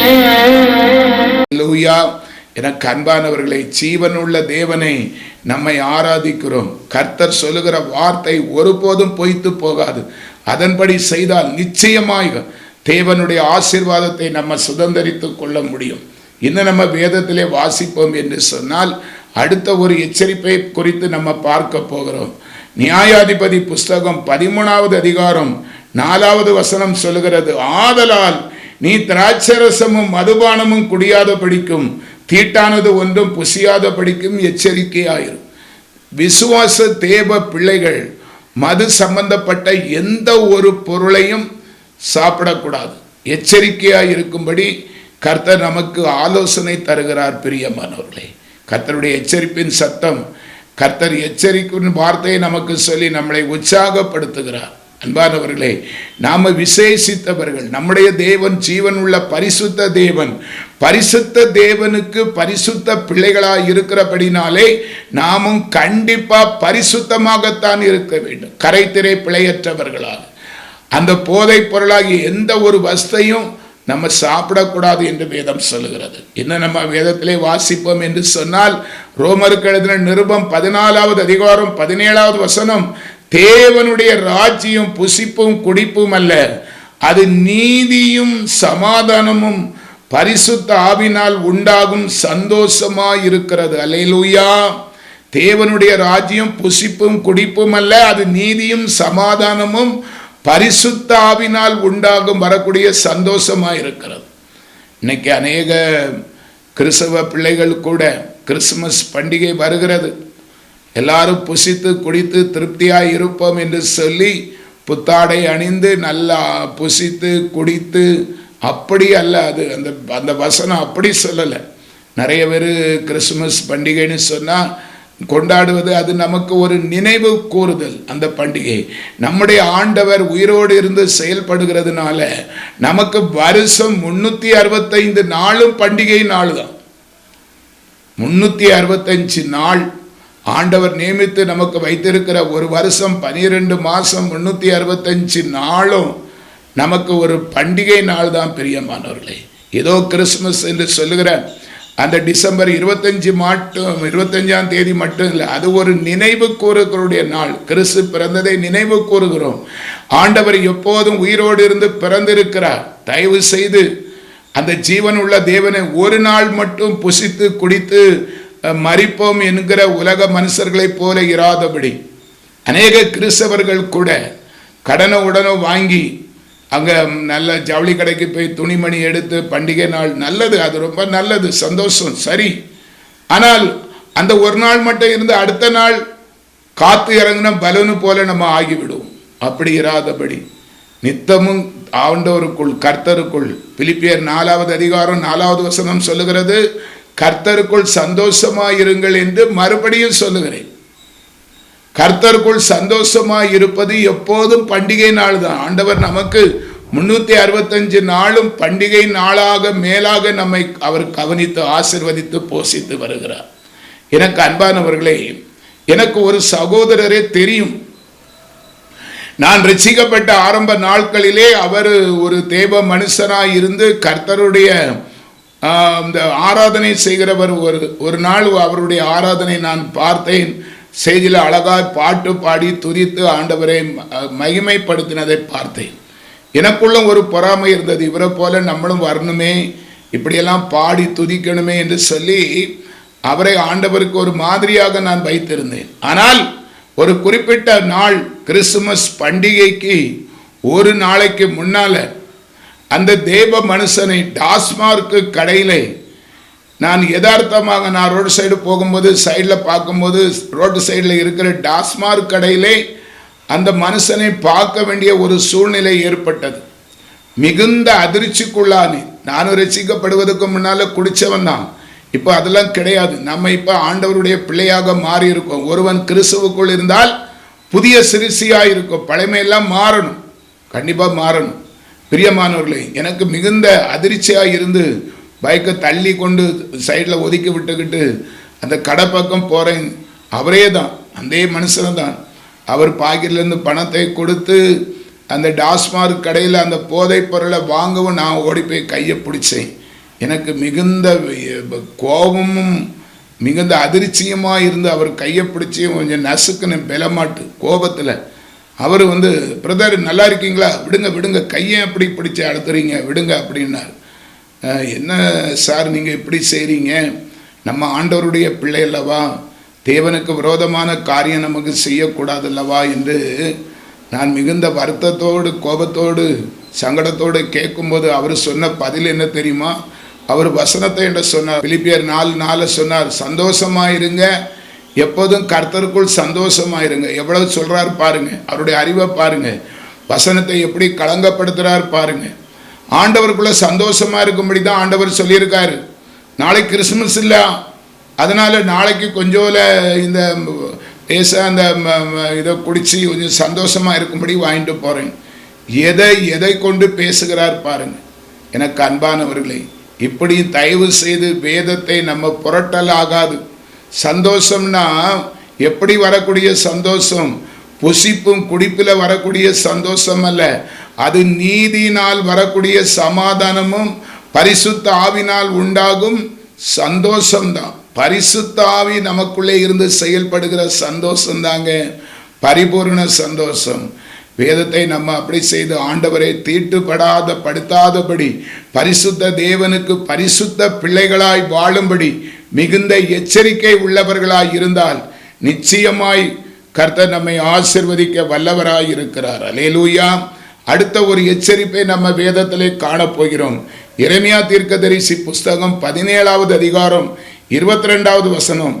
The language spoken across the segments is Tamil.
அல்லேலூயா. எனக்கு அன்பானவர்களை, ஜீவனுள்ள தேவனை நம்மை ஆராதிக்கிறோம். கர்த்தர் சொல்லுகிற வார்த்தை ஒருபோதும் பொய்த்து போகாது. அதன்படி செய்தால் நிச்சயமாக தேவனுடைய ஆசீர்வாதத்தை நம்ம சுதந்திரித்துக் கொள்ள முடியும். இன்னும் நம்ம வேதத்திலே வாசிப்போம் என்று சொன்னால் அடுத்த ஒரு எச்சரிப்பை குறித்து நம்ம பார்க்க போகிறோம். நியாயாதிபதி புஸ்தகம் 13வது அதிகாரம் 4வது வசனம் சொல்லுகிறது, ஆதலால் நீ திராட்சரசமும் மதுபானமும் குடியாத படிக்கும், தீட்டானது ஒன்றும் புசியாத படிக்கும் எச்சரிக்கையாயிரும். விசுவாச தேவ பிள்ளைகள் மது சம்பந்தப்பட்ட எந்த ஒரு பொருளையும் சாப்பிடக்கூடாது. எச்சரிக்கையாய் இருக்கும்படி கர்த்தர் நமக்கு ஆலோசனை தருகிறார். பிரியமானவர்களே, கர்த்தருடைய எச்சரிப்பின் சத்தம், கர்த்தர் எச்சரிக்கும் வார்த்தையை நமக்கு சொல்லி நம்மளை உற்சாகப்படுத்துகிறார். அன்பானவர்களே, நாம விசேஷித்தவர்கள். நம்முடைய தேவன் ஜீவன் உள்ள பரிசுத்த தேவன். பரிசுத்த தேவனுக்கு பரிசுத்த பிள்ளைகளாய் இருக்கிறபடினாலே நாமும் கண்டிப்பா பரிசுத்தமாகத்தான் இருக்க வேண்டும். கரைத்திரை பிழையற்றவர்களாக. அந்த போதை பொருளாகி எந்த ஒரு வஸ்தையும் நம்ம சாப்பிடக்கூடாது என்று வேதம் சொல்லுகிறது. இன்னும் நம்ம வேதத்திலே வாசிப்போம் என்று சொன்னால் ரோமருக்கு எழுதின நிருபம் 14வது அதிகாரம் 17வது வசனம், தேவனுடைய ராஜ்யம் புசிப்பும் குடிப்பும் அல்ல, அது நீதியும் சமாதானமும் பரிசுத்த ஆவினால் உண்டாகும் சந்தோஷமாய் இருக்கிறது. அல்லேலூயா. தேவனுடைய ராஜ்யம் புசிப்பும் குடிப்பும் அல்ல, அது நீதியும் சமாதானமும் பரிசுத்த ஆவினால் உண்டாகும் வரக்கூடிய சந்தோஷமாய் இருக்கிறது. இன்னைக்கு அநேக கிறிஸ்தவ பிள்ளைகள் கூட கிறிஸ்துமஸ் பண்டிகை வருகிறது, எல்லாரும் புசித்து குடித்து திருப்தியாய் இருப்போம் என்று சொல்லி புத்தாடை அணிந்து நல்லா புசித்து குடித்து, அப்படி அல்ல. அது அந்த வசனம் அப்படி சொல்லலை. நிறைய பேர் கிறிஸ்துமஸ் பண்டிகைன்னு சொன்னால் கொண்டாடுவது அது நமக்கு ஒரு நினைவு கூறுதல். அந்த பண்டிகை நம்முடைய ஆண்டவர் உயிரோடு இருந்து செயல்படுகிறதுனால நமக்கு வருஷம் 365 நாளும் பண்டிகை நாள் தான். 365 நாள் ஆண்டவர் நியமித்து நமக்கு வைத்திருக்கிற ஒரு வருஷம் 12 மாசம் 365 நாளும் நமக்கு ஒரு பண்டிகை நாள் தான். பிரியமானவர்களே, ஏதோ கிறிஸ்துமஸ் என்று சொல்லுகிற அந்த டிசம்பர் 25ஆம் தேதி மட்டும் இல்லை, அது ஒரு நினைவு கூறுகளுடைய நாள். கிறிஸ்து பிறந்ததை நினைவு கூறுகிறோம். ஆண்டவர் எப்போதும் உயிரோடு இருந்து பிறந்திருக்கிறார். தயவு செய்து அந்த ஜீவன் உள்ள தேவனை ஒரு நாள் மட்டும் புசித்து குடித்து மரிப்போம் என்கிற உலக மனுஷர்களைப் போல இராதபடி, அநேக கிறிஸ்தவர்கள் கூட கடனை உடனே வாங்கி அங்கே நல்ல ஜவுளி கடைக்கு போய் துணிமணி எடுத்து பண்டிகை நாள் நல்லது, அது ரொம்ப நல்லது, சந்தோஷம், சரி. ஆனால் அந்த ஒரு நாள் மட்டும் இருந்து அடுத்த நாள் காத்து இறங்கின பலூனு போல நம்ம ஆகிவிடுவோம். அப்படி இராதபடி நித்தமும் ஆண்டவருக்குள் கர்த்தருக்குள், பிலிப்பியர் 4வது அதிகாரம் 4வது வசனம் சொல்லுகிறது, கர்த்தருக்குள் சந்தோஷமாயிருங்கள் என்று மறுபடியும் சொல்லுகிறேன். கர்த்தருக்குள் சந்தோஷமாய் இருப்பது எப்போதும் பண்டிகை நாள் தான். ஆண்டவர் நமக்கு 365 நாளும் பண்டிகை நாளாக மேலாக நம்மை அவர் கவனித்து ஆசீர்வதித்து போஷித்து வருகிறார். எனக்கு அன்பானவர்களே, எனக்கு ஒரு சகோதரரே தெரியும். நான் ரட்சிக்கப்பட்ட ஆரம்ப நாட்களிலே அவர் ஒரு தேவ மனுஷனாய் இருந்து கர்த்தருடைய இந்த ஆராதனை செய்கிறவர். ஒரு நாள் அவருடைய ஆராதனை நான் பார்த்தேன். செய்தியில் அழகாய் பாட்டு பாடி துதித்து ஆண்டவரை மகிமைப்படுத்தினதை பார்த்தேன். எனக்குள்ள ஒரு பொறாமை இருந்தது, இவரை போல நம்மளும் வரணுமே, இப்படியெல்லாம் பாடி துதிக்கணுமே என்று சொல்லி அவரை ஆண்டவருக்கு ஒரு மாதிரியாக நான் வைத்திருந்தேன். ஆனால் ஒரு குறிப்பிட்ட நாள் கிறிஸ்துமஸ் பண்டிகைக்கு ஒரு நாளைக்கு முன்னால அந்த தேவ மனுஷனை டாஸ்மார்க்கு கடையில் நான் யதார்த்தமாக நான் ரோடு சைடு போகும்போது சைடில் பார்க்கும்போது ரோடு சைடில் இருக்கிற டாஸ்மார்க் கடையிலே அந்த மனுஷனை பார்க்க வேண்டிய ஒரு சூழ்நிலை ஏற்பட்டது. மிகுந்த அதிர்ச்சிக்குள்ளானேன். நானும் ரசிக்கப்படுவதற்கு முன்னால் குடித்தவன் தான். இப்போ அதெல்லாம் கிடையாது. நம்ம இப்போ ஆண்டவருடைய பிள்ளையாக மாறி இருக்கோம். ஒருவன் கிறிஸ்துவுக்குள் இருந்தால் புதிய சிறுசியாக இருக்கும். பழமையெல்லாம் மாறணும், கண்டிப்பாக மாறணும். பிரியமானவர்களே, எனக்கு மிகுந்த அதிர்ச்சியாக இருந்து பைக்கை தள்ளி கொண்டு சைடில் ஒதுக்கி விட்டுக்கிட்டு அந்த கடை பக்கம் போகிறேன். அவரே தான், அந்த மனுஷனை தான். அவர் பாக்கெட்லேருந்து பணத்தை கொடுத்து அந்த டாஸ்மார்க் கடையில் அந்த போதைப் பொருளை வாங்கவும் நான் ஓடி போய் கையை பிடிச்சேன். எனக்கு மிகுந்த கோபமும் மிகுந்த அதிர்ச்சியுமாக இருந்து அவர் கையை பிடிச்சி கொஞ்சம் நசுக்குன்னு பலமாட்டு கோபத்தில் அவர் பிரதர் நல்லா இருக்கீங்களா, விடுங்க விடுங்க, கையை எப்படி பிடிச்சி அழுத்துறீங்க, விடுங்க அப்படின்னார். என்ன சார் நீங்கள் இப்படி செய்கிறீங்க, நம்ம ஆண்டவருடைய பிள்ளை அல்லவா, தேவனுக்கு விரோதமான காரியம் நமக்கு செய்யக்கூடாது அல்லவா என்று நான் மிகுந்த வருத்தத்தோடு கோபத்தோடு சங்கடத்தோடு கேட்கும்போது அவர் சொன்ன பதில் என்ன தெரியுமா? அவர் வசனத்தை என்று சொன்னார். பிலிப்பியர் 4:4 சொன்னார், சந்தோஷமாயிருங்க, எப்போதும் கர்த்தருக்குள் சந்தோஷமாயிருங்க. எவ்வளவு சொல்றார் பாருங்க, அவருடைய அறிவை பாருங்க, வசனத்தை எப்படி களங்கப்படுத்துறார் பாருங்க. ஆண்டவருக்குள்ள சந்தோஷமா இருக்கும்படி தான் ஆண்டவர் சொல்லியிருக்காரு. நாளைக்கு கிறிஸ்துமஸ் இல்லை, அதனால நாளைக்கு கொஞ்சம் இந்த அந்த இதை குடிச்சு கொஞ்சம் சந்தோஷமா இருக்கும்படி வாங்கிட்டு போறேன். எதை கொண்டு பேசுகிறார் பாருங்க. எனக்கு அன்பானவர்களே, இப்படி தயவு செய்து வேதத்தை நம்ம புரட்டல் ஆகாது. சந்தோஷம்னா எப்படி வரக்கூடிய சந்தோஷம்? புசிப்பும் குடிப்பில் வரக்கூடிய சந்தோஷம் அல்ல, அது நீதியினால் வரக்கூடிய சமாதானமும் பரிசுத்த ஆவினால் உண்டாகும் சந்தோஷம்தான். பரிசுத்த ஆவி நமக்குள்ளே இருந்து செயல்படுகிற சந்தோஷம் தாங்க பரிபூர்ண சந்தோஷம். வேதத்தை நம்ம அப்படி செய்து ஆண்டவரை படுத்தாதபடி பரிசுத்த தேவனுக்கு பரிசுத்த பிள்ளைகளாய் வாழும்படி மிகுந்த எச்சரிக்கை உள்ளவர்களாய் இருந்தால் நிச்சயமாய் கர்த்தர் நம்மை ஆசீர்வதிக்க வல்லவராய் இருக்கிறார். அல்லேலூயா. அடுத்த ஒரு எச்சரிப்பை நம்ம வேதத்திலே காணப்போகிறோம். எரேமியா தீர்க்கதரிசி புஸ்தகம் 17வது அதிகாரம் 22வது வசனம்.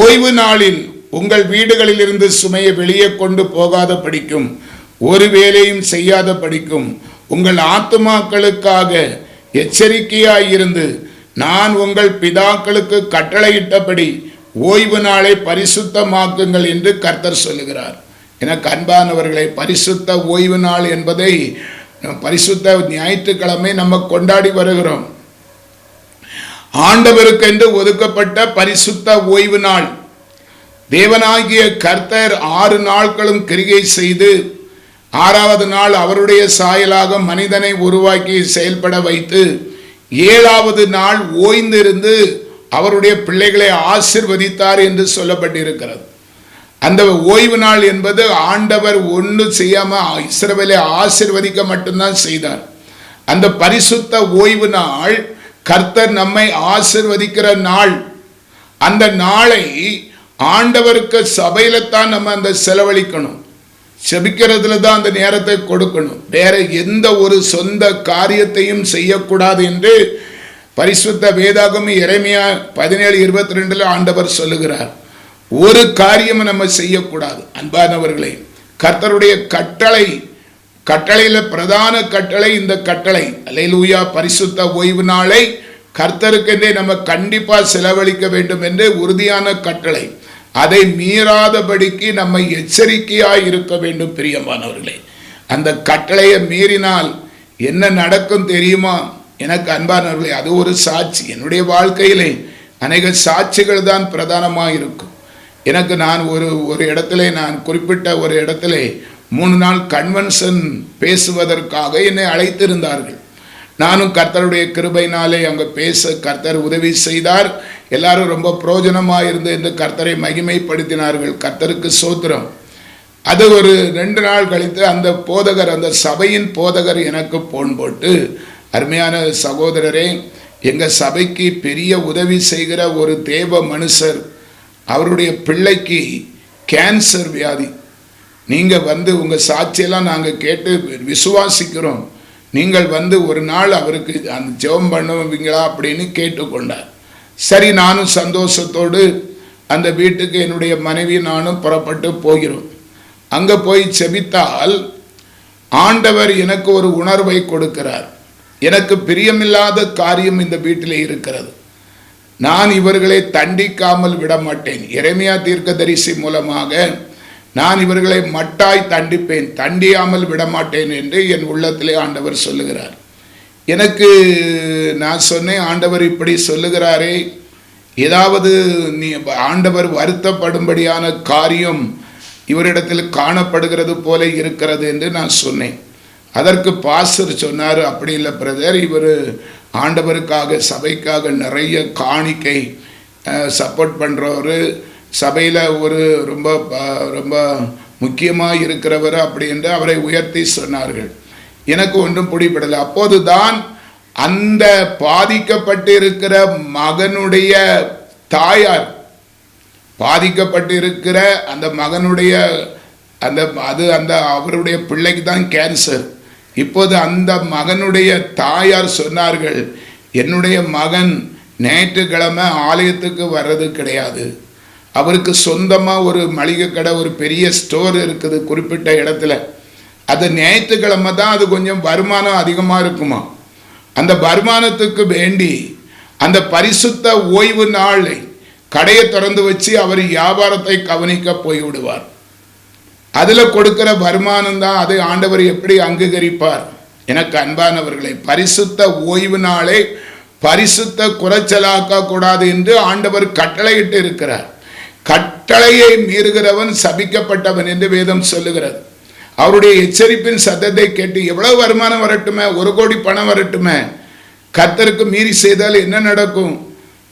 ஓய்வு நாளில் உங்கள் வீடுகளில் இருந்து சுமையை வெளியே கொண்டு போகாத படிக்கும், ஒரு வேலையும் செய்யாத படிக்கும் உங்கள் ஆத்துமாக்களுக்காக எச்சரிக்கையாயிருந்து நான் உங்கள் பிதாக்களுக்கு கட்டளையிட்டபடி ஓய்வு நாளை பரிசுத்தமாக்குங்கள் என்று கர்த்தர் சொல்லுகிறார். எனக்கு அன்பானவர்களை, பரிசுத்த ஓய்வு நாள் என்பதை பரிசுத்த ஞாயிற்றுக்கிழமை நம்ம கொண்டாடி வருகிறோம். ஆண்டவருக்கென்று ஒதுக்கப்பட்ட பரிசுத்த ஓய்வு நாள். தேவனாகிய கர்த்தர் 6 நாட்களும் கிரியை செய்து 6வது நாள் அவருடைய சாயலாக மனிதனை உருவாக்கி செயல்பட வைத்து 7வது நாள் ஓய்ந்திருந்து அவருடைய பிள்ளைகளை ஆசீர்வதித்தார் என்று சொல்லப்பட்டிருக்கிறது. அந்த ஓய்வு நாள் என்பது ஆண்டவர் ஒன்று செய்யாம இஸ்ரவேலை ஆசீர்வதிக்க மட்டும்தான் செய்தார். அந்த பரிசுத்த ஓய்வு நாள் கர்த்தர் நம்மை ஆசீர்வதிக்கிற நாள். அந்த நாளை ஆண்டவருக்கு சபையில தான் நம்ம அந்த செலவழிக்கணும், செபிக்கிறதுல தான் அந்த நேரத்தை கொடுக்கணும். வேற எந்த ஒரு சொந்த காரியத்தையும் செய்யக்கூடாது என்று பரிசுத்த வேதாகம எரேமியா 17:22 ஆண்டவர் சொல்லுகிறார். ஒரு காரியம் நம்ம செய்யக்கூடாது. அன்பானவர்களே, கர்த்தருடைய கட்டளையில பிரதான கட்டளை இந்த கட்டளை. அல்லேலூயா. பரிசுத்த ஓய்வு நாளை கர்த்தருக்கென்றே நம்ம கண்டிப்பா செலவழிக்க வேண்டும் என்று உறுதியான கட்டளை. அதை மீறாதபடிக்கு நம்ம எச்சரிக்கையாய் இருக்க வேண்டும். பிரியமானவர்களே, அந்த கட்டளையை மீறினால் என்ன நடக்கும் தெரியுமா? எனக்கு அன்பானவர்களே, அது ஒரு சாட்சி. என்னுடைய வாழ்க்கையிலே அநேக சாட்சிகள் தான் பிரதானமாக இருக்கும். எனக்கு நான் ஒரு இடத்துல, நான் குறிப்பிட்ட ஒரு இடத்துல 3 நாள் கன்வென்ஷன் பேசுவதற்காக என்னை அழைத்திருந்தார்கள். நானும் கர்த்தருடைய கிருபையினாலே அங்கே பேச கர்த்தர் உதவி செய்தார். எல்லாரும் ரொம்ப பிரயோஜனமாக இருந்து என்று கர்த்தரை மகிமைப்படுத்தினார்கள். கர்த்தருக்கு சோத்திரம். அது ஒரு 2 நாள் கழித்து அந்த போதகர், அந்த சபையின் போதகர் எனக்கு போன் போட்டு, அருமையான சகோதரரே, எங்கள் சபைக்கு பெரிய உதவி செய்கிற ஒரு தேவ மனுஷர், அவருடைய பிள்ளைக்கு கேன்சர் வியாதி, நீங்கள் உங்கள் சாட்சியெல்லாம் நாங்கள் கேட்டு விசுவாசிக்கிறோம், நீங்கள் ஒரு நாள் அவருக்கு அந்த ஜெபம் பண்ணுவீங்களா அப்படின்னு கேட்டுக்கொண்டார். சரி, நானும் சந்தோஷத்தோடு அந்த வீட்டுக்கு என்னுடைய மனைவி நானும் புறப்பட்டு போகிறோம். அங்கே போய் செபித்தால் ஆண்டவர் எனக்கு ஒரு உணர்வை கொடுக்கிறார். எனக்கு பிரியமில்லாத காரியம் இந்த வீட்டில் இருக்கிறது, நான் இவர்களை தண்டிக்காமல் விட மாட்டேன். எரேமியா தீர்க்கதரிசி மூலமாக நான் இவர்களை மட்டாய் தண்டிப்பேன், தண்டியாமல் விடமாட்டேன் என்று என் உள்ளத்திலே ஆண்டவர் சொல்லுகிறார். எனக்கு நான் சொன்னேன், ஆண்டவர் இப்படி சொல்லுகிறாரே, ஏதாவது நீ ஆண்டவர் வருத்தப்படும்படியான காரியம் இவரிடத்தில் காணப்படுகிறது போல இருக்கிறது என்று நான் சொன்னேன். அதற்கு பாஸ்டர் சொன்னார், அப்படி இல்லை பிரதர், இவர் ஆண்டவருக்காக சபைக்காக நிறைய காணிக்கை சப்போர்ட் பண்ணுறவர், சபையில் ஒரு ரொம்ப ரொம்ப முக்கியமாக இருக்கிறவர் அப்படி என்று அவரை உயர்த்தி சொன்னார்கள். எனக்கு ஒன்றும் பிடிபடலை. அப்போதுதான் அந்த பாதிக்கப்பட்டு இருக்கிற மகனுடைய தாயார், பாதிக்கப்பட்டு இருக்கிற அந்த மகனுடைய அந்த அவருடைய பிள்ளைக்கு தான் கேன்சர். இப்போது அந்த மகனுடைய தாயார் சொன்னார்கள், என்னுடைய மகன் ஞாயிற்றுக்கிழமை ஆலயத்துக்கு வர்றது கிடையாது. அவருக்கு சொந்தமாக ஒரு மளிகை கடை, ஒரு பெரிய ஸ்டோர் இருக்குது குறிப்பிட்ட இடத்துல. அது ஞாயிற்றுக்கிழமை தான் அது கொஞ்சம் வருமானம் அதிகமாக இருக்குமா. அந்த வருமானத்துக்கு வேண்டி அந்த பரிசுத்த ஓய்வு நாளை கடையை திறந்து வச்சு அவர் வியாபாரத்தை கவனிக்க போய்விடுவார். அதில் கொடுக்கிற வருமானம் தான் அதை ஆண்டவர் எப்படி அங்கீகரிப்பார்? எனக்கு அன்பானவர்களை, பரிசுத்த ஓய்வு நாளை பரிசுத்த குறைச்சலாக்க கூடாது என்று ஆண்டவர் கட்டளையிட்டு இருக்கிறார். கட்டளையை மீறுகிறவன் சபிக்கப்பட்டவன் என்று வேதம் சொல்லுகிறது. அவருடைய எச்சரிப்பின் சத்தத்தை கேட்டு எவ்வளவு வருமானம் வரட்டுமே, 1 கோடி பணம் வரட்டுமே, கர்த்தருக்கு மீறி செய்தால் என்ன நடக்கும்?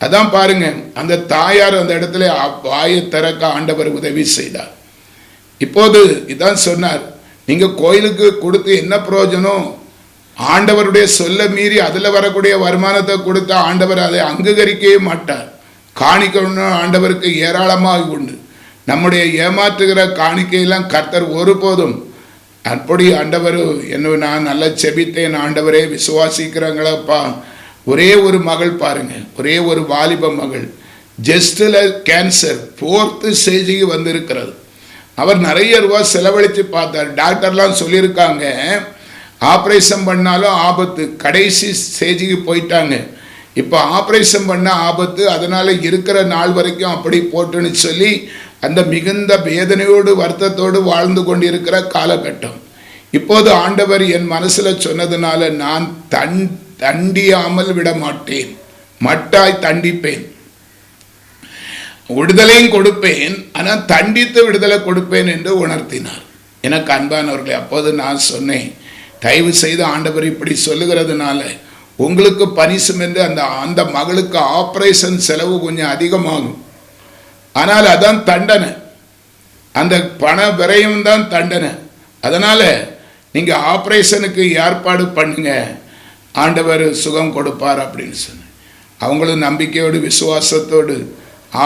அதான் பாருங்க, அந்த தாயார் அந்த இடத்துல வாயை திறக்க ஆண்டவர் உதவி செய்தார். இப்போது இதான் சொன்னார், நீங்க கோயிலுக்கு கொடுத்து என்ன பிரயோஜனம்? ஆண்டவருடைய சொல்ல மீறி அதில் வரக்கூடிய வருமானத்தை கொடுத்த ஆண்டவர் அதை அங்கீகரிக்கவே மாட்டார். காணிக்கை ஆண்டவருக்கு ஏராளமாக உண்டு. நம்முடைய ஏமாற்றுகிற காணிக்கையெல்லாம் கர்த்தர் ஒருபோதும் அப்படி ஆண்டவர் என்ன, நான் நல்லா செபித்தேன் ஆண்டவரே, விசுவாசிக்கிறாங்களப்பா. ஒரே ஒரு மகள் பாருங்க, ஒரே ஒரு வாலிப மகள், ஜஸ்டில் கேன்சர் 4th ஸ்டேஜுக்கு வந்திருக்கிறது. அவர் நிறைய ரூபா செலவழித்து பார்த்தார். டாக்டர்லாம் சொல்லியிருக்காங்க ஆப்ரேஷன் பண்ணாலும் ஆபத்து, கடைசி ஸ்டேஜுக்கு போயிட்டாங்க. இப்போ ஆப்ரேஷன் பண்ண ஆபத்து, அதனால் இருக்கிற நாள் வரைக்கும் அப்படி போட்டுன்னு சொல்லி அந்த மிகுந்த வேதனையோடு வருத்தத்தோடு வாழ்ந்து கொண்டிருக்கிற காலகட்டம். இப்போது ஆண்டவர் என் மனசில் சொன்னதுனால நான் தண்டியாமல் விட மாட்டேன், மட்டாய் தண்டிப்பேன், விடுதலையும் கொடுப்பேன், ஆனால் தண்டித்து விடுதலை கொடுப்பேன் என்று உணர்த்தினார். எனக்கு அன்பானவர்களே, அப்போது நான் சொன்னேன், தயவு செய்து ஆண்டவர் இப்படி சொல்லுகிறதுனால உங்களுக்கு பனிஷம் என்று அந்த மகளுக்கு ஆப்ரேஷன் செலவு கொஞ்சம் அதிகமாகும், ஆனால் அதான் தண்டனை, அந்த பண விரயம் தான் தண்டனை. அதனால நீங்க ஆப்ரேஷனுக்கு ஏற்பாடு பண்ணுங்க, ஆண்டவர் சுகம் கொடுப்பார் அப்படின்னு சொன்னேன். அவங்களும் நம்பிக்கையோடு விசுவாசத்தோடு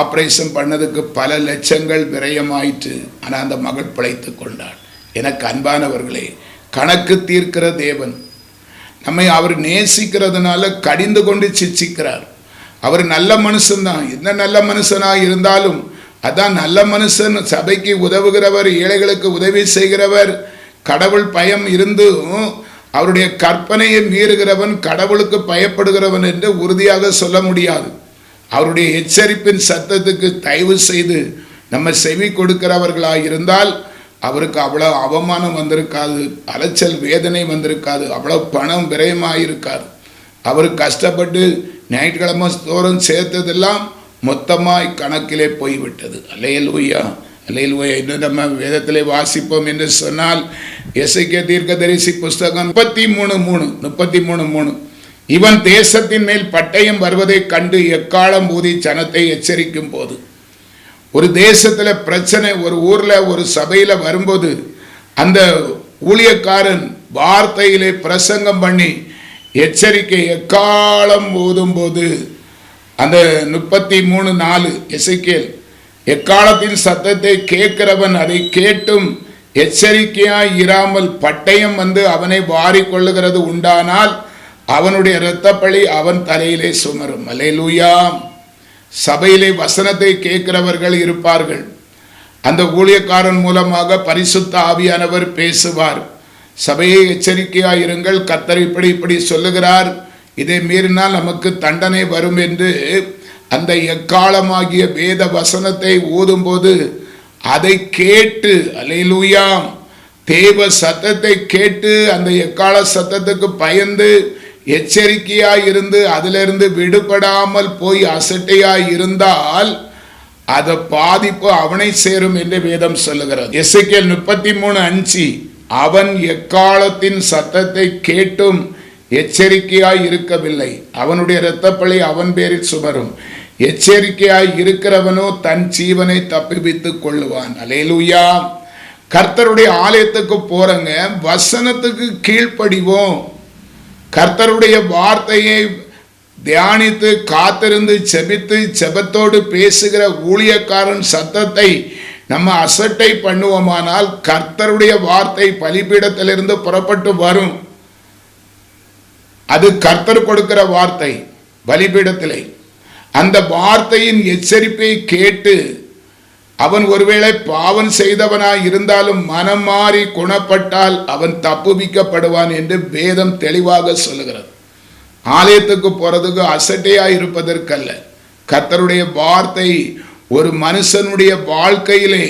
ஆப்ரேஷன் பண்ணதுக்கு பல லட்சங்கள் விரயமாயிற்று. ஆனால் அந்த மகள் பிழைத்து கொண்டாள். எனக்கு அன்பானவர்களே, கணக்கு தீர்க்கிற தேவன் நம்மை அவர் நேசிக்கிறதுனால கடிந்து கொண்டு சிச்சிக்கிறார். அவர் நல்ல மனுஷன்தான். என்ன நல்ல மனுஷனாக இருந்தாலும் அதான் நல்ல மனுஷன். சபைக்கு உதவுகிறவர், ஏழைகளுக்கு உதவி செய்கிறவர், கடவுள் பயம் இருந்தும் அவருடைய கற்பனையை மீறுகிறவன் கடவுளுக்கு பயப்படுகிறவன் என்று உறுதியாக சொல்ல முடியாது. அவருடைய எச்சரிப்பின் சத்தத்துக்கு தயவு செய்து நம்ம செவி கொடுக்கிறவர்களாக இருந்தால் அவருக்கு அவ்வளோ அவமானம் வந்திருக்காது, அலைச்சல் வேதனை வந்திருக்காது, அவ்வளோ பணம் விரயமாயிருக்காது. அவர் கஷ்டப்பட்டு ஞாயிற்றுக்கிழமை தோறும் சேர்த்ததெல்லாம் மொத்தமாய் கணக்கிலே போய்விட்டது. அல்லேலூயா, அல்லேலூயா. இன்னும் நம்ம வேதத்திலே வாசிப்போம் என்று சொன்னால் எசேக்கியா தீர்க்கதரிசி புஸ்தகம் 33:3 இவன் தேசத்தின் மேல் பட்டயம் வருவதை கண்டு எக்காலம் ஊதி ஜனத்தை எச்சரிக்கும் போது, ஒரு தேசத்துல பிரச்சனை, ஒரு ஊர்ல ஒரு சபையில வரும்போது அந்த ஊழியக்காரன் வார்த்தையிலே பிரசங்கம் பண்ணி எச்சரிக்கை எக்காலம் ஊதும் போது, அந்த 33:4 எசேக்கியேல், எக்காலத்தின் சத்தத்தை கேட்கிறவன் அதை கேட்டும் எச்சரிக்கையாய் இராமல் பட்டயம் வந்து அவனை வாரிக்கொள்ளுகிறது உண்டானால் அவனுடைய இரத்தப்பழி அவன் தலையிலே சுமரும். அல்லேலூயா. சபையிலே வசனத்தை கேட்கிறவர்கள் இருப்பார்கள். அந்த ஊழியக்காரன் மூலமாக பரிசுத்த ஆவியானவர் பேசுவார். சபையை எச்சரிக்கையாயிருங்கள், கர்த்தர் இப்படி சொல்லுகிறார், இதை மீறினால் நமக்கு தண்டனை வரும் என்று அந்த எக்காலமாகிய வேத வசனத்தை ஓதும்போது அதை கேட்டு, அல்லேலூயா, தேவ சத்தத்தை கேட்டு அந்த எக்கால சத்தத்துக்கு பயந்து எச்சரிக்கையாய் இருந்து அதிலிருந்து விடுபடாமல் போய் அசட்டையாய் இருந்தால் அது பாதிப்பு அவனை சேரும் என்று வேதம் சொல்லுகிறது. எசேக்கியேல் 33:5 அவன் எக்காலத்தின் சத்தத்தை கேட்டும் எச்சரிக்கையாய் இருக்கவில்லை. அவனுடைய இரத்தப்பழி அவன் பேரில் சுமரும். எச்சரிக்கையாய் இருக்கிறவனோ தன் ஜீவனை தப்புவித்துக் கொள்ளுவான். அல்லேலூயா. கர்த்தருடைய ஆலயத்துக்கு போறங்க, வசனத்துக்கு கீழ்ப்படிவோம். கர்த்தருடைய வார்த்தையை தியானித்து காத்திருந்து செபித்து செபத்தோடு பேசுகிற ஊழியக்காரன் சத்தத்தை நம்ம அசட்டை பண்ணுவோமானால் கர்த்தருடைய வார்த்தை பலிபீடத்திலிருந்து புறப்பட்டு வரும். அது கர்த்தர் கொடுக்கிற வார்த்தை பலிபீடத்திலே. அந்த வார்த்தையின் எச்சரிப்பை கேட்டு அவன் ஒருவேளை பாவம் செய்தவனாய் இருந்தாலும் மனம் மாறி குணப்பட்டால் அவன் தப்புவிக்கப்படுவான் என்று வேதம் தெளிவாக சொல்லுகிறது. ஆலயத்துக்கு போறதுக்கு அசட்டையாய் இருப்பதற்கல்ல, கர்த்தருடைய வார்த்தை ஒரு மனுஷனுடைய வாழ்க்கையிலே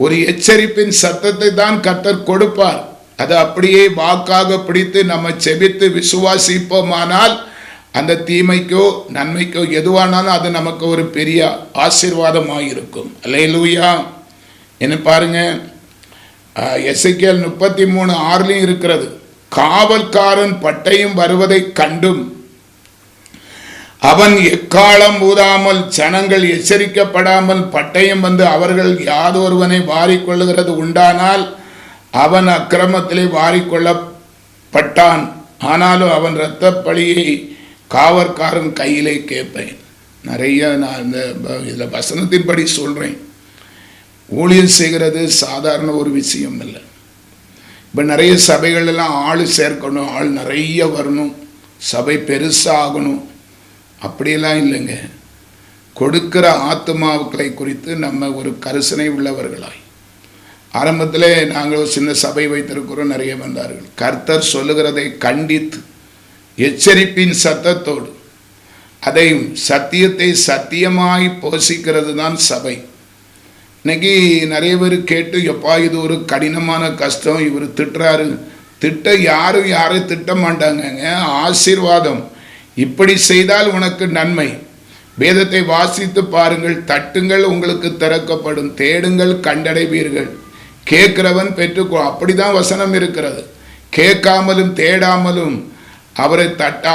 ஒரு எச்சரிப்பின் சத்தத்தை தான் கர்த்தர் கொடுப்பார். அது அப்படியே வாக்காக பிடித்து நம்ம செபித்து விசுவாசிப்போமானால் அந்த தீமைக்கோ நன்மைக்கோ எதுவானாலும் அது நமக்கு ஒரு பெரிய ஆசீர்வாதமாக இருக்கும். அல்லேலூயா. என்ன பாருங்க, எசேக்கியேல் 33:6 இருக்கிறது. காவல்காரன் பட்டயம் வருவதை கண்டும் அவன் எக்காலம் ஊதாமல் ஜனங்கள் எச்சரிக்கப்படாமல் பட்டயம் வந்து அவர்கள் யாதொருவனை வாரிக்கொள்ளுகிறது உண்டானால் அவன் அக்கிரமத்திலே வாரிக்கொள்ளப்பட்டான். ஆனாலும் அவன் இரத்த பழியை காவற்காரன் கையிலே கேட்பேன். நிறைய நான் இந்த இதில் வசனத்தின்படி சொல்கிறேன். ஊழியம் செய்கிறது சாதாரண ஒரு விஷயம் இல்லை. இப்போ நிறைய சபைகள் எல்லாம் ஆள் சேர்க்கணும், ஆள் நிறைய வரணும், சபை பெருசாகணும், அப்படியெல்லாம் இல்லைங்க. கொடுக்கிற ஆத்துமாக்களை குறித்து நம்ம ஒரு கரிசனை உள்ளவர்களாய், ஆரம்பத்தில் நாங்கள் ஒரு சின்ன சபை வைத்திருக்கிறோம், நிறைய வந்தார்கள். கர்த்தர் சொல்லுகிறதை கண்டித்து எச்சரிப்பின் சத்தத்தோடு அதை சத்தியத்தை சத்தியமாய் போஷிக்கிறது தான் சபை. இன்னைக்கு நிறைய பேர் கேட்டு, எப்பா இது ஒரு கடினமான கஷ்டம், இவர் திட்டுறாரு. யாரும் திட்ட மாட்டாங்கங்க. ஆசீர்வாதம். இப்படி செய்தால் உனக்கு நன்மை. வேதத்தை வாசித்து பாருங்கள். தட்டுங்கள் உங்களுக்கு திறக்கப்படும், தேடுங்கள் கண்டடைவீர்கள், கேட்கிறவன் பெற்றுக்கோ. அப்படிதான் வசனம் இருக்கிறது. கேட்காமலும் தேடாமலும்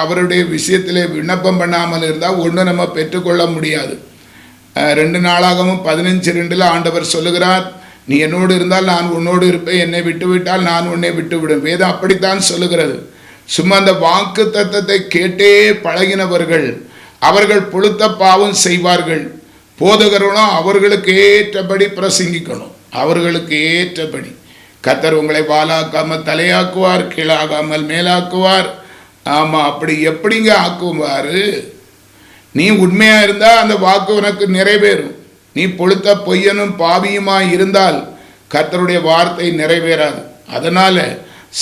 அவருடைய விஷயத்திலே விண்ணப்பம் பண்ணாமல் இருந்தால் ஒன்று நம்ம பெற்றுக்கொள்ள முடியாது. 2 நாளாகவும் 15:2 ஆண்டவர் சொல்லுகிறார், நீ என்னோடு இருந்தால் நான் உன்னோடு இருப்பேன், என்னை விட்டுவிட்டால் நான் உன்னை விட்டுவிடும். வேதம் அப்படித்தான் சொல்லுகிறது. சும்மா அந்த வாக்கு தத்தத்தை கேட்டே பழகினவர்கள் அவர்கள் புழுத்த பாவம் செய்வார்கள். போதகர்களும் அவர்களுக்கு ஏற்றபடி பிரசங்கிக்கணும், அவர்களுக்கு ஏற்றபடி. கர்த்தர் உங்களை வாலாக்காமல் தலையாக்குவார், கீழாகாமல் மேலாக்குவார். ஆமாம், அப்படி எப்படிங்க ஆக்குவார்? நீ உண்மையா இருந்தால் அந்த வாக்கு உனக்கு நிறைவேறும். நீ பொழுத்த பொய்யனும் பாவியுமாய் இருந்தால் கர்த்தருடைய வார்த்தை நிறைவேறாது. அதனால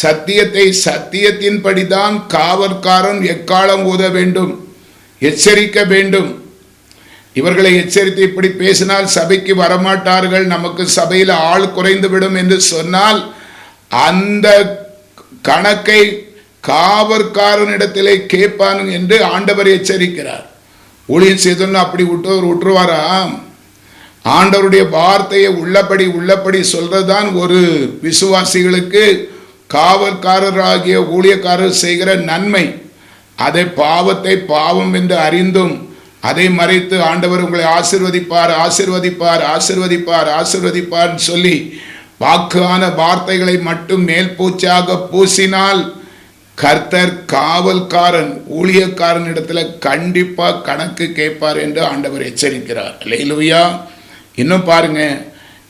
சத்தியத்தை சத்தியத்தின்படிதான் காவற்காரன் எக்காலம் ஊத வேண்டும், எச்சரிக்க வேண்டும். இவர்களை எச்சரித்து இப்படி பேசினால் சபைக்கு வரமாட்டார்கள், நமக்கு சபையில் ஆள் குறைந்துவிடும் என்று சொன்னால் அந்த கணக்கை காவற்காரனிடத்திலே கேட்பான் என்று ஆண்டவர் எச்சரிக்கிறார். ஊழியம் செய்தோன்னு அப்படி விட்டுருவாரா? ஆண்டவருடைய வார்த்தையை உள்ளபடி சொல்றதுதான் ஒரு விசுவாசிகளுக்கு காவல்காரராகிய ஊழியக்காரர் செய்கிற நன்மை. அதை பாவத்தை பாவம் என்று அறிந்தும் அதை மறைத்து ஆண்டவர் உங்களை ஆசீர்வதிப்பார் ஆசீர்வதிப்பார் ஆசீர்வதிப்பார் ஆசீர்வதிப்பார் சொல்லி வாக்கான வார்த்தைகளை மட்டும் மேல் பூச்சாக பூசினால் கர்த்தர் காவல்காரன் ஊழியக்காரன் இடத்துல கண்டிப்பா கணக்கு கேட்பார் என்று ஆண்டவர் எச்சரிக்கிறார். அல்லேலூயா. இன்னும் பாருங்க,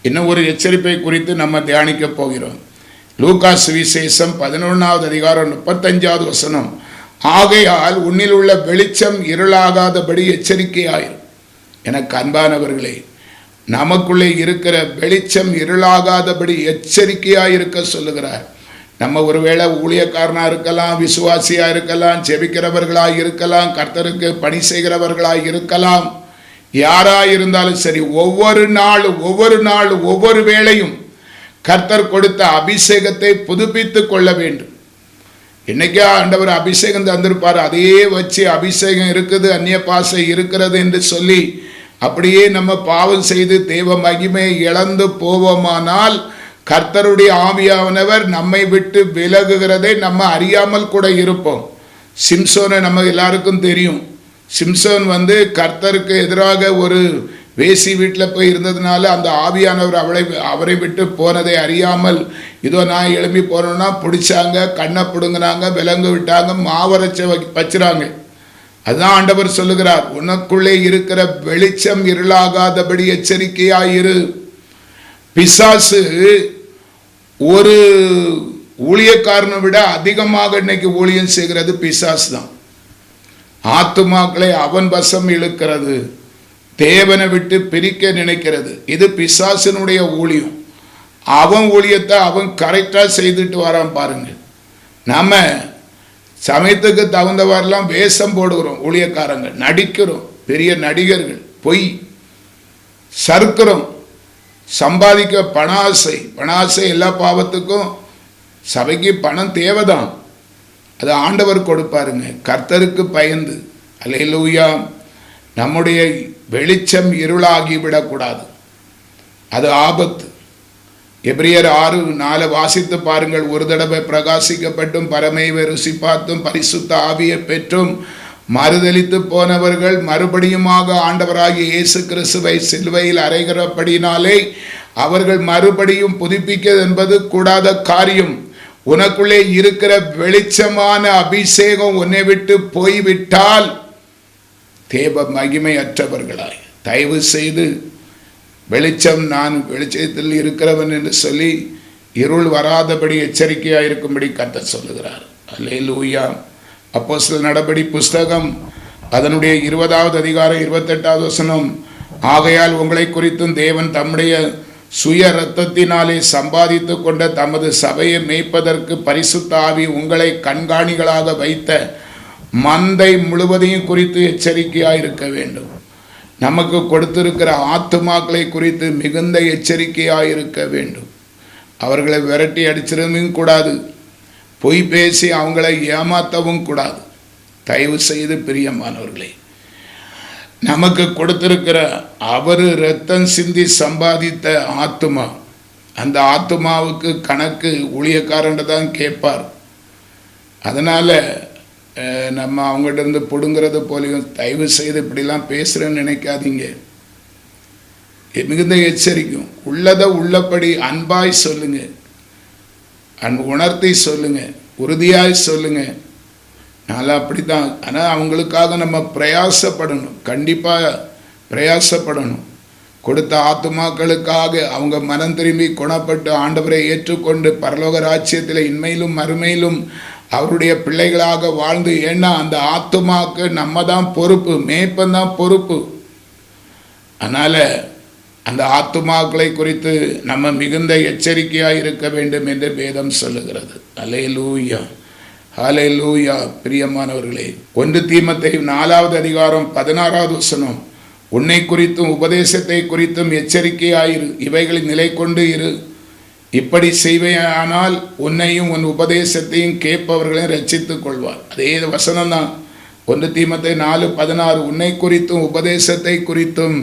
இன்னும் ஒரு எச்சரிப்பை குறித்து நம்ம தியானிக்க போகிறோம். லூக்கா சுவிசேஷம் 11வது அதிகாரம் 35வது வசனம். ஆகையால் உன்னில் உள்ள வெளிச்சம் இருளாகாதபடி எச்சரிக்கையாயிரும். எனக்கு அன்பானவர்களே, நமக்குள்ளே இருக்கிற வெளிச்சம் இருளாகாதபடி எச்சரிக்கையாயிருக்க சொல்லுகிறார். நம்ம ஒருவேளை ஊழியக்காரனா இருக்கலாம், விசுவாசியா இருக்கலாம், ஜெபிக்கிறவர்களாய் இருக்கலாம், கர்த்தருக்கு பணி செய்கிறவர்களாய் இருக்கலாம், யாராயிருந்தாலும் சரி, ஒவ்வொரு நாளும் ஒவ்வொரு வேளையும் கர்த்தர் கொடுத்த அபிஷேகத்தை புதுப்பித்து கொள்ள வேண்டும். என்னைக்கா ஆண்டவர் அபிஷேகம் தந்திருப்பார், அதையே வச்சு அபிஷேகம் இருக்குது, அந்நிய பாசை இருக்கிறது என்று சொல்லி அப்படியே நம்ம பாவம் செய்து தேவ மகிமையை இழந்து போவோமானால் கர்த்தருடைய ஆவியானவர் நம்மை விட்டு விலகுகிறதை நம்ம அறியாமல் கூட இருப்போம். சிம்சோனை நம்ம எல்லாருக்கும் தெரியும். சிம்சோன் கர்த்தருக்கு எதிராக ஒரு வேசி வீட்டில் போய் இருந்ததுனால அந்த ஆவியானவர் அவரை விட்டு போனதை அறியாமல் இதோ நான் எழுப்பி போனோன்னா பிடிச்சாங்க, கண்ணை பிடுங்கினாங்க, விலங்கு விட்டாங்க, மாவரைச்ச வச்சுறாங்க. அதுதான் ஆண்டவர் சொல்லுகிறார், உனக்குள்ளே இருக்கிற வெளிச்சம் இருளாகாதபடி எச்சரிக்கையாயிரு. பிசாசு ஒரு ஊழியக்காரனை விட அதிகமாக இன்னைக்கு ஊழியம் செய்கிறது பிசாசு தான். ஆத்துமாக்களை அவன் வசம் இழுக்கிறது, தேவனை விட்டு பிரிக்க நினைக்கிறது. இது பிசாசினுடைய ஊழியம். அவன் ஊழியத்தை அவன் கரெக்டாக செய்துட்டு வரான் பாருங்க. நம்ம சமயத்துக்கு தகுந்தவாரெல்லாம் வேஷம் போடுகிறோம், ஊழியக்காரங்க நடிக்கிறோம், பெரிய நடிகர்கள், பொய் சறுக்கிறோம், சம்பாதிக்க பண ஆசை எல்லா பாவத்துக்கும். சபைக்கு பணம் தேவைதான், அது ஆண்டவர் கொடுப்பாருங்க, கர்த்தருக்கு பயந்து. அல்லேலூயா. நம்முடைய வெளிச்சம் இருளாகிவிடக்கூடாது, அது ஆபத்து. எபிரியர் 6:4 வாசித்து பாருங்கள். ஒரு தடவை பிரகாசிக்கப்பட்டும் பரமேவை ருசி பார்த்தும் பரிசுத்த ஆவியை பெற்றும் மறுதலித்து போனவர்கள் மறுபடியுமாக ஆண்டவராகிய இயேசு கிறிஸ்துவை சிலுவையில் அறைகிறபடினாலே அவர்கள் மறுபடியும் புதுப்பிக்க என்பது கூடாத காரியம். உனக்குள்ளே இருக்கிற வெளிச்சமான அபிஷேகம் உன்னை விட்டு போய்விட்டால் தேவ மகிமையற்றவர்களாய் தயவு செய்து வெளிச்சம், நான் வெளிச்சத்தில் இருக்கிறவன் என்று சொல்லி இருள் வராதபடி எச்சரிக்கையாக இருக்கும்படி கர்த்தர் சொல்லுகிறார். அல்லேலூயா. அப்போஸ்தலர் நடபடி புஸ்தகம் அதனுடைய 20வது அதிகாரம் 28வது வசனம், ஆகையால் உங்களை குறித்தும் தேவன் தம்முடைய சுய இரத்தத்தினாலே சம்பாதித்து கொண்ட தமது சபையை மேய்ப்பதற்கு பரிசுத்த ஆவி உங்களை கண்காணிகளாக வைத்த மந்தை முழுவதையும் குறித்து எச்சரிக்கையாக இருக்க வேண்டும். நமக்கு கொடுத்திருக்கிற ஆத்துமாக்களை குறித்து மிகுந்த எச்சரிக்கையாக இருக்க வேண்டும். அவர்களை விரட்டி அடிச்சிடவும் கூடாது, பொய் பேசி அவங்கள ஏமாற்றவும் கூடாது. தயவு செய்து பிரியமானவர்களே, நமக்கு கொடுத்திருக்கிற அவர் இரத்தம் சிந்தி சம்பாதித்த ஆத்துமா, அந்த ஆத்துமாவுக்கு கணக்கு ஊழியக்காரன் தான் கேட்பார். அதனால் நம்ம அவங்ககிட்ட இருந்து பிடுங்கிறது போலையும் தயவு செய்து இப்படிலாம் பேசுகிறேன்னு நினைக்காதீங்க. மிகுந்த எச்சரிக்கும். உள்ளதை உள்ளபடி அன்பாய் சொல்லுங்க, உணர்த்தி சொல்லுங்க, உறுதியாய் சொல்லுங்க. நல்லா அப்படி தான். ஆனால் அவங்களுக்காக நம்ம பிரயாசப்படணும், கண்டிப்பாக பிரயாசப்படணும். கொடுத்த ஆத்துமாக்களுக்காக அவங்க மனம் திரும்பி குணப்பட்டு ஆண்டவரை ஏற்றுக்கொண்டு பரலோக ராஜ்யத்தில் இன்மையிலும் மறுமையிலும் அவருடைய பிள்ளைகளாக வாழ்ந்து. ஏன்னா அந்த ஆத்துமாக்கு நம்ம தான் பொறுப்பு, மேய்ப்பந்தான் பொறுப்பு. அதனால் அந்த ஆத்துமாக்களை குறித்து நம்ம மிகுந்த எச்சரிக்கையாக இருக்க வேண்டும் என்று வேதம் சொல்லுகிறது. அல்லேலூயா, ஹல்லேலூயா. பிரியமானவர்களே, 1 தீமோத்தேயு 4வது அதிகாரம் 16வது வசனம், உன்னை குறித்தும் உபதேசத்தை குறித்தும் எச்சரிக்கையாயிரு, இவைகளில் நிலை கொண்டு இரு. இப்படி செய்வையானால் உன்னையும் உன் உபதேசத்தையும் கேட்பவர்களையும் ரட்சித்துக் கொள்வார். அதே வசனம் தான் 1 தீமோத்தேயு 4:16. உன்னை குறித்தும் உபதேசத்தை குறித்தும்,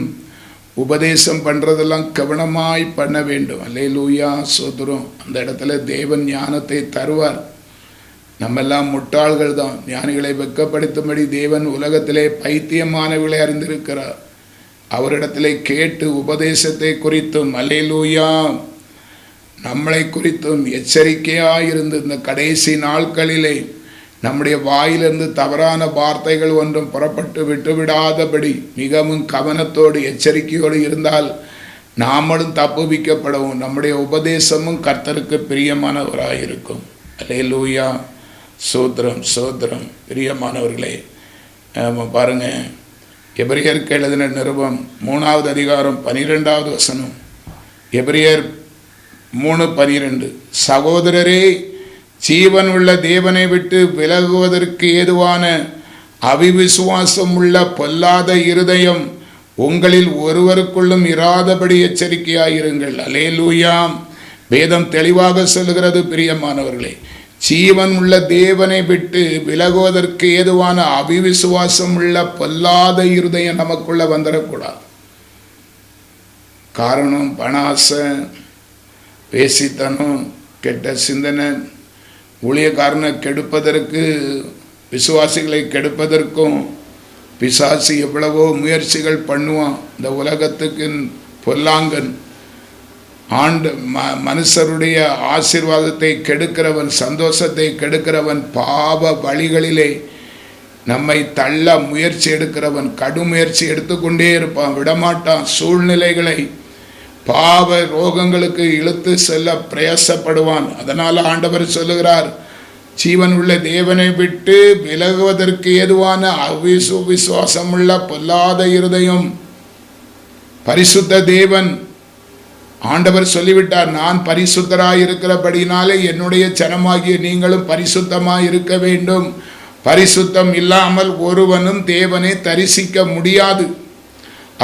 உபதேசம் பண்ணுறதெல்லாம் கவனமாய் பண்ண வேண்டும். அல்லேலூயா, சோதரம். அந்த இடத்துல தேவன் ஞானத்தை தருவார். நம்மெல்லாம் முட்டாள்கள் தான். ஞானிகளை வெட்கப்படுத்தும்படி தேவன் உலகத்திலே பைத்தியமானவர்களை அறிந்திருக்கிறார். அவரிடத்திலே கேட்டு உபதேசத்தை குறித்தும், அல்லேலூயா, நம்மளை குறித்தும் எச்சரிக்கையாயிருந்து இந்த கடைசி நாட்களிலே நம்முடைய வாயிலிருந்து தவறான வார்த்தைகள் ஒன்றும் புறப்பட்டு விட்டுவிடாதபடி மிகவும் கவனத்தோடு எச்சரிக்கையோடு இருந்தால் நாமளும் தப்புவிக்கப்படவும் நம்முடைய உபதேசமும் கர்த்தருக்கு பிரியமானவராயிருக்கும். அல்லேலூயா, சோத்திரம் சோத்திரம். பிரியமானவர்களே, பாருங்க, எபிரியருக்கு எழுதின நிருபம் 3வது அதிகாரம் 12வது வசனம். எபிரியர் 3:12. சகோதரரே, ஜீவன் உள்ள தேவனை விட்டு விலகுவதற்கு ஏதுவான அவிவிசுவாசம் உள்ள பொல்லாத இருதயம் உங்களில் ஒருவருக்குள்ளும் இராதபடி எச்சரிக்கையாயிருங்கள். அல்லேலூயா. வேதம் தெளிவாக சொல்லுகிறது. பிரியமானவர்களே, ஜீவன் உள்ள தேவனை விட்டு விலகுவதற்கு ஏதுவான அவிவிசுவாசம் உள்ள பொல்லாத இருதயம் நமக்குள்ள வந்துடக்கூடாது. காரணம் பண ஆசை, பேசித்தனம், கெட்ட சிந்தனை, ஊழியக்காரனை கெடுப்பதற்கு விசுவாசிகளை கெடுப்பதற்கும் பிசாசு எவ்வளவோ முயற்சிகள் பண்ணுவான். இந்த உலகத்துக்கு பொல்லாங்கன் மனுஷருடைய ஆசீர்வாதத்தை கெடுக்கிறவன், சந்தோஷத்தை கெடுக்கிறவன், பாவ வழிகளிலே நம்மை தள்ள முயற்சி எடுக்கிறவன், கடும் முயற்சி எடுத்துக்கொண்டே இருப்பான், விடமாட்டான். சூழ்நிலைகளை பாவ ரோகங்களுக்கு இழுத்து செல்ல பிரயாசப்படுவான். அதனால் ஆண்டவர் சொல்லுகிறார், ஜீவன் உள்ள தேவனை விட்டு விலகுவதற்கு ஏதுவான விசுவாசமுள்ள பொல்லாத இருதயம் பரிசுத்த தேவன் ஆண்டவர் சொல்லிவிட்டார், நான் பரிசுத்தராய் இருக்கிறபடினாலே என்னுடைய ஜனமாகிய நீங்களும் பரிசுத்தமாய் இருக்க வேண்டும். பரிசுத்தம் இல்லாமல் ஒருவனும் தேவனை தரிசிக்க முடியாது.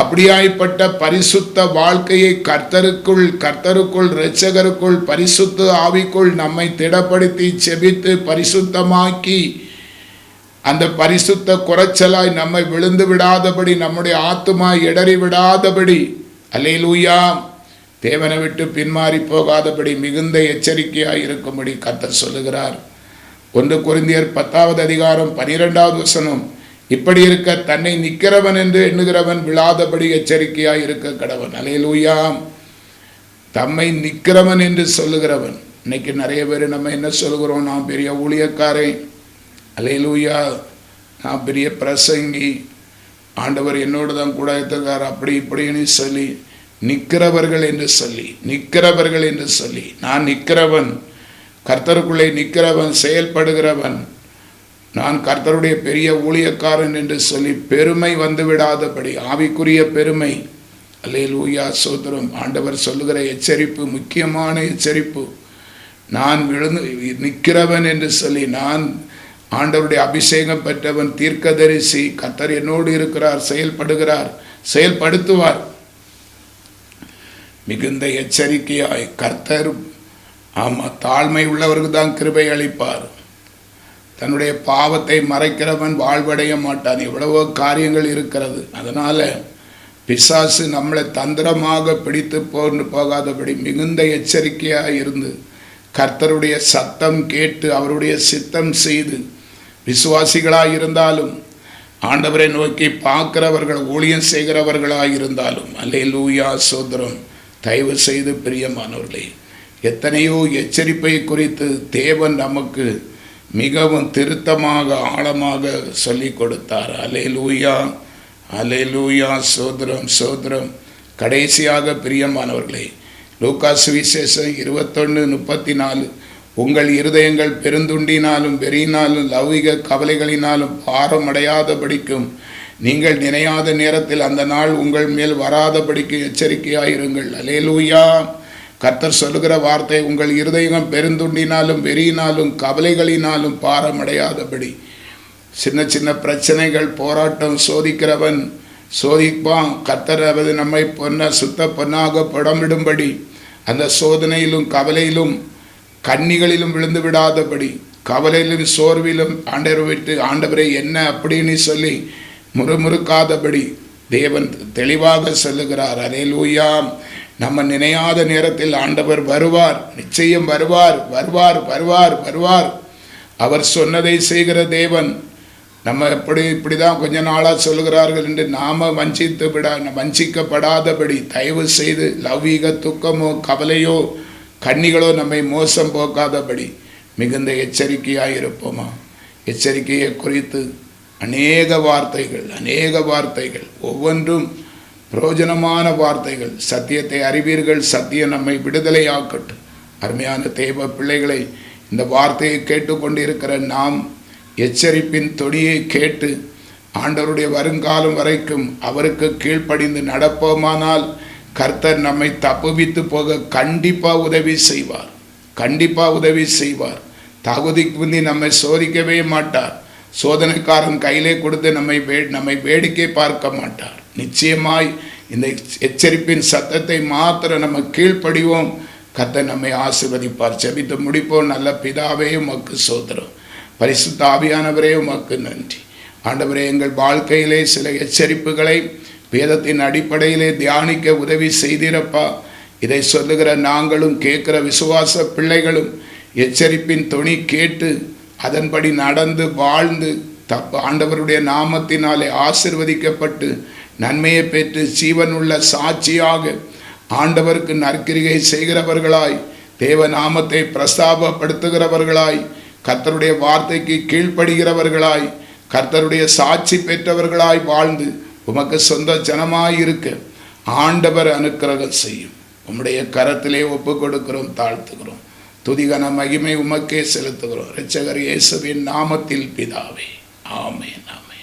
அப்படியாய்ப்பட்ட பரிசுத்த வாழ்க்கையை கர்த்தருக்குள் இரட்சகருக்குள் பரிசுத்த ஆவிக்குள் நம்மை திடப்படுத்தி செபித்து பரிசுத்தமாக்கி, அந்த பரிசுத்த குறைச்சலாய் நம்மை விழுந்து விடாதபடி, நம்முடைய ஆத்துமா இடறி விடாதபடி, அல்லேலூயா, தேவனை விட்டு பின்மாறி போகாதபடி மிகுந்த எச்சரிக்கையாய் இருக்கும்படி கர்த்தர் சொல்லுகிறார். 1 கொரிந்தியர் 10வது அதிகாரம் 12வது வசனம், இப்படி இருக்க தன்னை நிற்கிறவன் என்று எண்ணுகிறவன் விழாதபடி எச்சரிக்கையாய் இருக்க கடவன். அல்லேலூயா. தம்மை நிற்கிறவன் என்று சொல்லுகிறவன். இன்னைக்கு நிறைய பேர் நம்ம என்ன சொல்கிறோம், நான் பெரிய ஊழியக்காரன், அல்லேலூயா, நான் பெரிய பிரசங்கி, ஆண்டவர் என்னோடு தான் கூட இருக்கார், அப்படி இப்படின்னு சொல்லி நிற்கிறவர்கள் என்று சொல்லி நான் நிற்கிறவன், கர்த்தருக்குள்ளே நிற்கிறவன், செயல்படுகிறவன், நான் கர்த்தருடைய பெரிய ஊழியக்காரன் என்று சொல்லி பெருமை வந்து விடாதபடி, ஆவிக்குரிய பெருமை. அல்லேலூயா, சோத்திரம். ஆண்டவர் சொல்லுகிற எச்சரிப்பு முக்கியமான எச்சரிப்பு. நான் விழுந்து நிற்கிறவன் என்று சொல்லி, நான் ஆண்டவருடைய அபிஷேகம் பெற்றவன், தீர்க்கதரிசி, கர்த்தர் என்னோடு இருக்கிறார், செயல்படுத்துவார். மிகுந்த எச்சரிக்கையாய் கர்த்தர், தாழ்மை உள்ளவருக்கு தான் கிருபை அளிப்பார். தன்னுடைய பாவத்தை மறைக்கிறவன் வாழ்வடைய மாட்டான். எவ்வளவோ காரியங்கள் இருக்கிறது. அதனால பிசாசு நம்மளை தந்திரமாக பிடித்து போகாதபடி மிகுந்த எச்சரிக்கையாக இருந்து கர்த்தருடைய சத்தம் கேட்டு அவருடைய சித்தம் செய்து, விசுவாசிகளாக இருந்தாலும் ஆண்டவரை நோக்கி பார்க்கிறவர்கள், ஊழியம் செய்கிறவர்களாக இருந்தாலும், அல்லேலூயா, சோதரம், தயவு செய்து பிரியமானவர்களே, எத்தனையோ எச்சரிப்பை குறித்து தேவன் நமக்கு மிகவும் திருத்தமாக ஆழமாக சொல்லி கொடுத்தார். அல்லேலூயா, அல்லேலூயா, சோதரம். கடைசியாக பிரியமானவர்களே, லூக்கா சுவிசேஷம் 21:34, உங்கள் இருதயங்கள் பெருந்துண்டினாலும் வெறியினாலும் லௌகிக கவலைகளினாலும் பாரமடையாதபடிக்கும் நீங்கள் நினையாத நேரத்தில் அந்த நாள் உங்கள் மேல் வராதபடிக்கு எச்சரிக்கையாயிருங்கள். அல்லேலூயா. கர்த்தர் சொல்லுகிற வார்த்தை, உங்கள் இருதயம் பெருந்துண்டினாலும் வெறியினாலும் கவலைகளினாலும் பாரமடையாதபடி. சின்ன சின்ன பிரச்சனைகள், போராட்டம், சோதிக்கிறவன் சோதிப்பான். கர்த்தர் நம்மை சுத்த பொன்னாக படமிடும்படி அந்த சோதனையிலும் கவலையிலும் கண்ணிகளிலும் விழுந்து விடாதபடி, கவலையிலும் சோர்விலும் ஆண்டவரை விட்டு, ஆண்டவரை என்ன அப்படின்னு சொல்லி முறுமுறுக்காதபடி தேவன் தெளிவாக சொல்லுகிறார். அல்லேலூயா. நம்ம நினையாத நேரத்தில் ஆண்டவர் வருவார், நிச்சயம் வருவார். அவர் சொன்னதை செய்கிற தேவன். நம்ம இப்படிதான் கொஞ்ச நாளாக சொல்லுகிறார்கள் என்று நாம வஞ்சிக்கப்படாதபடி தயவு செய்து லௌகீக துக்கமோ கவலையோ கண்ணிகளோ நம்மை மோசம் போக்காதபடி மிகுந்த எச்சரிக்கையாக இருப்போமா? எச்சரிக்கையை குறித்து அநேக வார்த்தைகள், ஒவ்வொன்றும் பிரயோஜனமான வார்த்தைகள். சத்தியத்தை அறிவீர்கள், சத்தியம் நம்மை விடுதலையாக்கட்டும். அருமையான தேவ பிள்ளைகளை, இந்த வார்த்தையை கேட்டுக்கொண்டிருக்கிற நாம் எச்சரிப்பின் தொனியை கேட்டு ஆண்டவருடைய வருங்காலம் வரைக்கும் அவருக்கு கீழ்ப்படிந்து நடப்போமானால் கர்த்தர் நம்மை தப்புவித்து போக கண்டிப்பாக உதவி செய்வார். தகுதிக்கு முந்தி நம்மை சோதிக்கவே மாட்டார். சோதனைக்காரன் கையிலே கொடுத்து நம்மை வேடிக்கை பார்க்க மாட்டார். நிச்சயமாய் இந்த எச்சரிப்பின் சத்தத்தை மாத்திரம் நம்ம கீழ்ப்படிவோம். கர்த்தர் நம்மை ஆசீர்வதிப்பார். ஜெபித்து முடிப்போம். நல்ல பிதாவே, உமக்கு ஸ்தோத்திரம். பரிசுத்த ஆவியானவரே, உமக்கு நன்றி. ஆண்டவரே, எங்கள் வாழ்க்கையிலே சில எச்சரிப்புகளை வேதத்தின் அடிப்படையிலே தியானிக்க உதவி செய்திருப்பா. இதை சொல்லுகிற நாங்களும் கேட்கிற விசுவாச பிள்ளைகளும் எச்சரிப்பின் தொனி கேட்டு அதன்படி நடந்து வாழ்ந்து ஆண்டவருடைய நாமத்தினாலே ஆசீர்வதிக்கப்பட்டு நன்மையை பெற்று ஜீவனுள்ள சாட்சியாக ஆண்டவருக்கு நற்கிரிகை செய்கிறவர்களாய், தேவ நாமத்தை பிரஸ்தாபப்படுத்துகிறவர்களாய், கர்த்தருடைய வார்த்தைக்கு கீழ்ப்படுகிறவர்களாய், கர்த்தருடைய சாட்சி பெற்றவர்களாய் வாழ்ந்து உமக்கு சொந்த ஜனமாய் இருக்க ஆண்டவர் அனுக்கிரகம் செய்யும். உம்முடைய கரத்திலே ஒப்பு கொடுக்கிறோம், தாழ்த்துகிறோம். துதிகன மகிமை உமக்கே செலுத்துகிறோம். இரட்சகர் இயேசுவின் நாமத்தில் பிதாவே, ஆமென், ஆமென்.